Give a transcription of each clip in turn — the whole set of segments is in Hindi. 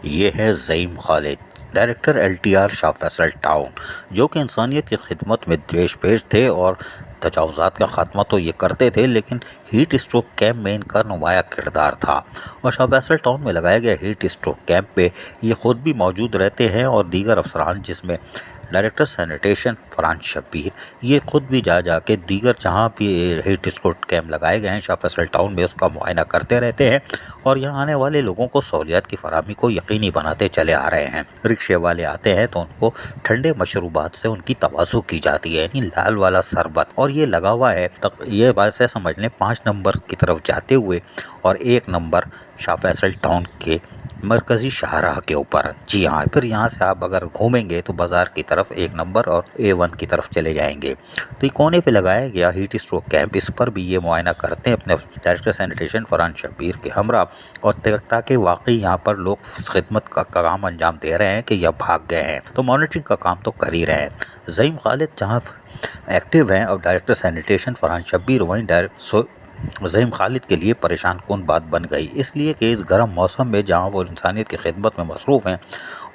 ये है Zaeem Khalid, director LTR Shah Faisal town, जो कि इंसानियत की खिदमत में देशपेश थे और तजावुज़ात का ख़ात्मा तो ये करते थे, लेकिन हीट स्ट्रोक कैंप में इनका नुमाया किरदार था। और शाह फैसल टाउन में लगाया गया हीट स्ट्रोक कैंप पे ये ख़ुद भी मौजूद रहते हैं और दीगर अफसरान, जिसमें डायरेक्टर सैनिटेशन फरहान शब्बीर, ये खुद भी जा के दीगर जहाँ भी हीट स्ट्रोक कैंप लगाए गए हैं शाह फैसल टाउन में, उसका मुआयना करते रहते हैं और यहाँ आने वाले लोगों को सहूलियात की फराहमी को यकीनी बनाते चले आ रहे हैं। रिक्शे वाले आते हैं तो उनको ठंडे मशरूबात से उनकी तवाज़ु की जाती है, यानी लाल वाला शरबत, और ये लगा हुआ है तक ये बात से समझ लें 5 नंबर की तरफ जाते हुए और 1 नंबर शाह फैसल टाउन के मरकज़ी शाहराह के ऊपर। जी हाँ, फिर यहाँ से आप अगर घूमेंगे तो बाज़ार की तरफ 1 नंबर और A1 की तरफ चले जाएंगे। तो ये कोने पे लगाया गया हीट स्ट्रोक कैंप, इस पर भी ये मुआयना करते हैं अपने डायरेक्टर सैनिटेशन फरहान शब्बीर के हमरा, और ताकि वाकई यहाँ पर लोग खिदमत का काम अंजाम दे रहे हैं कि यह भाग गए हैं, तो मॉनिटरिंग का काम तो कर ही रहे हैं। ज़ईम खालिद जहाँ एक्टिव हैं और डायरेक्टर सैनिटेशन फरहान शब्बीर वहीं ज़ईम खालिद के लिए परेशान कुन बात बन गई, इसलिए कि इस गर्म मौसम में जहां वो इंसानियत की खिदमत में मसरूफ़ हैं,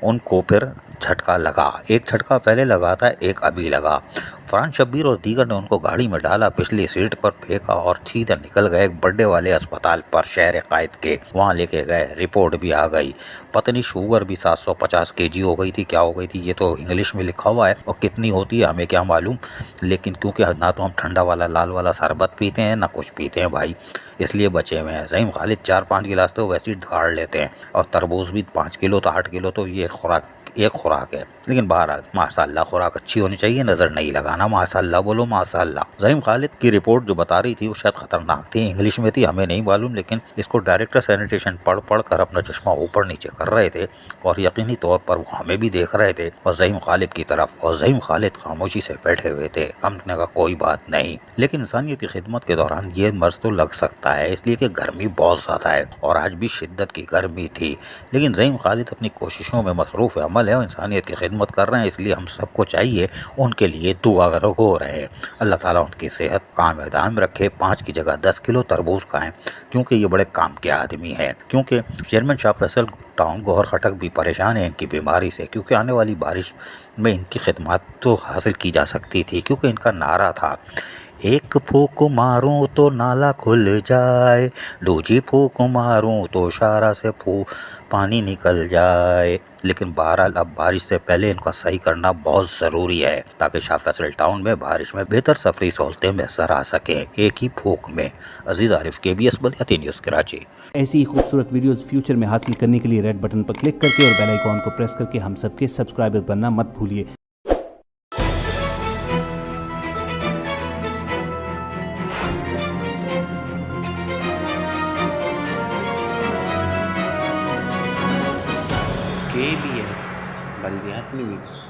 उनको फिर झटका लगा। एक झटका पहले लगा था, एक अभी लगा। फरहान शब्बीर और दीगर ने उनको गाड़ी में डाला, पिछली सीट पर फेंका और सीधा निकल गए एक बड़े वाले अस्पताल पर शहर कायद के। वहाँ लेके गए, रिपोर्ट भी आ गई, पता नहीं शुगर भी 750 kg हो गई थी, क्या हो गई थी ये तो इंग्लिश में लिखा हुआ है और कितनी होती है हमें क्या मालूम, लेकिन क्योंकि ना तो हम ठंडा वाला लाल वाला शरबत पीते हैं ना कुछ पीते हैं भाई, इसलिए बचे हुए हैं। ज़ईम खालिद 4-5 गिलास तो वैसे ही धाड़ लेते हैं, और तरबूज भी 5 किलो तो 8 किलो तो ये एक खुराक है। लेकिन बहरहाल माशाअल्लाह खुराक अच्छी होनी चाहिए, नज़र नहीं लगाना, माशाअल्लाह बोलो माशाअल्लाह। ज़ईम खालिद की रिपोर्ट जो बता रही थी वो शायद खतरनाक थी, इंग्लिश में थी, हमें नहीं मालूम, लेकिन इसको डायरेक्टर सैनिटेशन पढ़ कर अपना चश्मा ऊपर नीचे कर रहे थे और यकीनी तौर पर वो हमें भी देख रहे थे और ज़ईम खालिद की तरफ, और ज़ईम खालिद खामोशी से बैठे हुए थे। हमने कहा कोई बात नहीं, लेकिन इंसानियत की खिदमत के दौरान ये मर्ज तो लग सकता है, इसलिए कि गर्मी बहुत ज़्यादा है और आज भी शिद्दत की गर्मी थी। लेकिन ज़ईम खालिद अपनी कोशिशों में मसरूफ़ अमल है और इंसानियत की खिदमत कर रहे हैं, इसलिए हम सबको चाहिए उनके लिए दुआ हो रहे। अल्लाह ताला उनकी सेहत काम दाम रखे, 5 की जगह 10 किलो तरबूज खाएं, क्योंकि ये बड़े काम के आदमी हैं। क्योंकि चेयरमैन शाह फैसल टाउन गौहर खटक भी परेशान है इनकी बीमारी से, क्योंकि आने वाली बारिश में इनकी खिदमत तो हासिल की जा सकती थी, क्योंकि इनका नारा था, एक फूक मारूं तो नाला खुल जाए, दूजी फूक मारूं तो शारा से पानी निकल जाए। लेकिन बहरहाल अब बारिश से पहले इनका सही करना बहुत ज़रूरी है, ताकि शाह फैसल टाउन में बारिश में बेहतर सफरी सहूलतें मैसर आ सकें एक ही फूक में। अजीज़ आरिफ, KBS बलियाती न्यूज़ कराची। ऐसी ही खूबसूरत वीडियोस फ्यूचर में हासिल करने के लिए रेड बटन पर क्लिक करके और बेल आइकॉन को प्रेस करके हम सबके सब्सक्राइबर बनना मत भूलिए। KBS बलियाती न्यूज़।